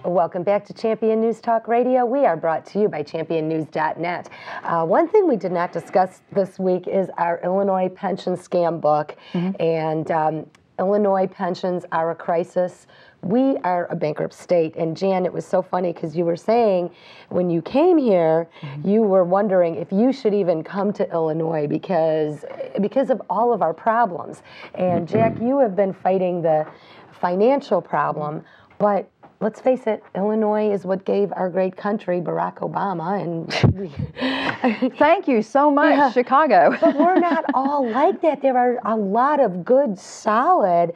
Welcome back to Champion News Talk Radio. We are brought to you by championnews.net. One thing we did not discuss this week is our Illinois pension scam book. And Illinois pensions are a crisis. We are a bankrupt state. And Jan, it was so funny because you were saying when you came here, you were wondering if you should even come to Illinois because of all of our problems. And Jack, you have been fighting the financial problem, but let's face it, Illinois is what gave our great country Barack Obama. And thank you so much, Chicago. But we're not all like that. There are a lot of good, solid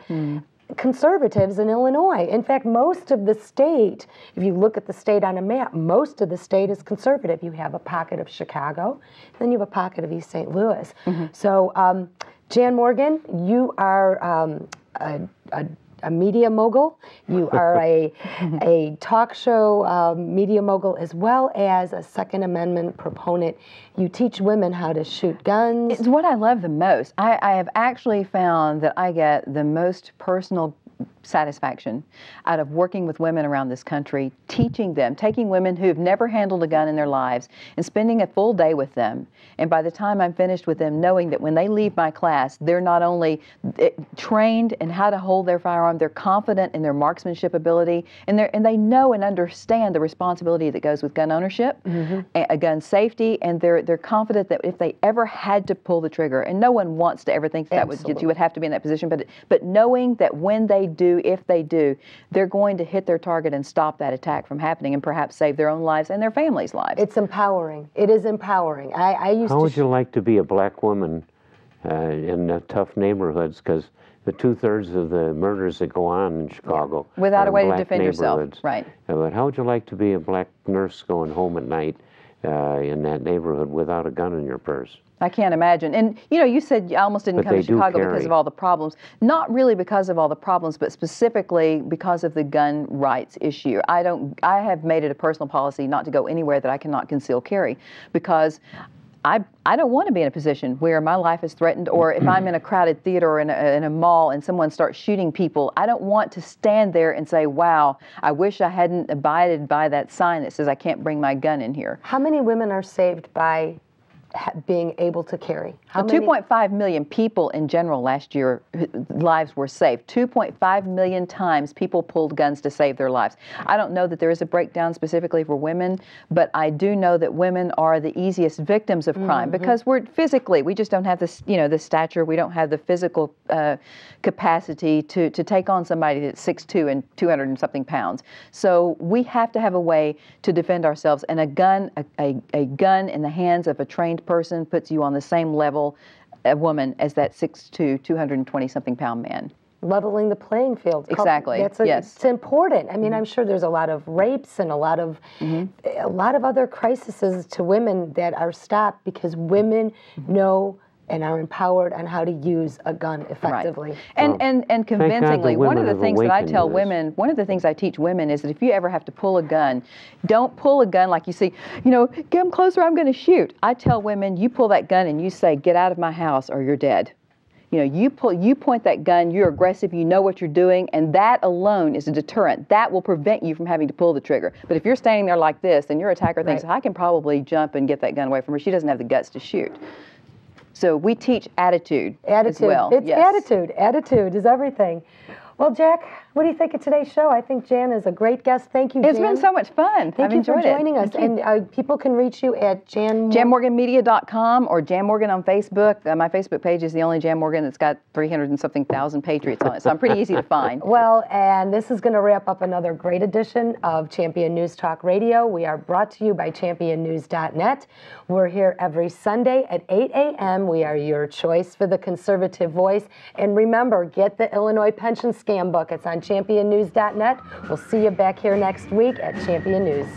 conservatives in Illinois. In fact, most of the state, if you look at the state on a map, most of the state is conservative. You have a pocket of Chicago, then you have a pocket of East St. Louis. So, Jan Morgan, you are a media mogul. You are a talk show media mogul as well as a Second Amendment proponent. You teach women how to shoot guns. It's what I love the most. I have actually found that I get the most personal satisfaction out of working with women around this country, teaching them, taking women who've never handled a gun in their lives and spending a full day with them. And by the time I'm finished with them, knowing that when they leave my class, they're not only trained in how to hold their firearm, they're confident in their marksmanship ability, and they know and understand the responsibility that goes with gun ownership, a gun safety, and they're confident that if they ever had to pull the trigger, and no one wants to ever think that you would have to be in that position, but knowing that when they do, if they do, they're going to hit their target and stop that attack from happening and perhaps save their own lives and their families' lives. It's empowering. It is empowering. I used How would you like to be a black woman in tough neighborhoods? Because the 2/3 of the murders that go on in Chicago without are a way in to black defend yourself, neighborhoods. right? But how would you like to be a black nurse going home at night in that neighborhood without a gun in your purse? I can't imagine. And, you said you almost didn't come to Chicago because of all the problems. Not really because of all the problems, but specifically because of the gun rights issue. I have made it a personal policy not to go anywhere that I cannot conceal carry, because I don't want to be in a position where my life is threatened, or if I'm in a crowded theater or in a mall and someone starts shooting people, I don't want to stand there and say, wow, I wish I hadn't abided by that sign that says I can't bring my gun in here. How many women are saved by being able to carry? 2.5 million people in general last year, lives were saved. 2.5 million times people pulled guns to save their lives. I don't know that there is a breakdown specifically for women, but I do know that women are the easiest victims of crime because we just don't have this, the stature, we don't have the physical capacity to take on somebody that's 6'2" and 200 and something pounds. So we have to have a way to defend ourselves, and a gun in the hands of a trained person puts you on the same level, a woman, as that 6'2", 220-something pound man. Leveling the playing field. Exactly. Yes. It's important. I mean, I'm sure there's a lot of rapes and a lot of other crises to women that are stopped because women know and are empowered on how to use a gun effectively. Right. And convincingly, one of the things that I tell women, one of the things I teach women is that if you ever have to pull a gun, don't pull a gun like you see, come closer, I'm going to shoot. I tell women, you pull that gun and you say, get out of my house or you're dead. You point that gun, you're aggressive, you know what you're doing, and that alone is a deterrent. That will prevent you from having to pull the trigger. But if you're standing there like this, then your attacker thinks, I can probably jump and get that gun away from her. She doesn't have the guts to shoot. So we teach attitude as well. It's attitude. Attitude is everything. Well, Jack, what do you think of today's show? I think Jan is a great guest. Thank you, Jan. It's been so much fun. Thank you for joining us. And people can reach you at JanMorganMedia.com or Jan Morgan on Facebook. My Facebook page is the only Jan Morgan that's got 300 and something thousand patriots on it, so I'm pretty easy to find. Well, and this is going to wrap up another great edition of Champion News Talk Radio. We are brought to you by championnews.net. We're here every Sunday at 8 a.m. We are your choice for the conservative voice. And remember, get the Illinois Pension Scam book. It's on championnews.net. We'll see you back here next week at Champion News.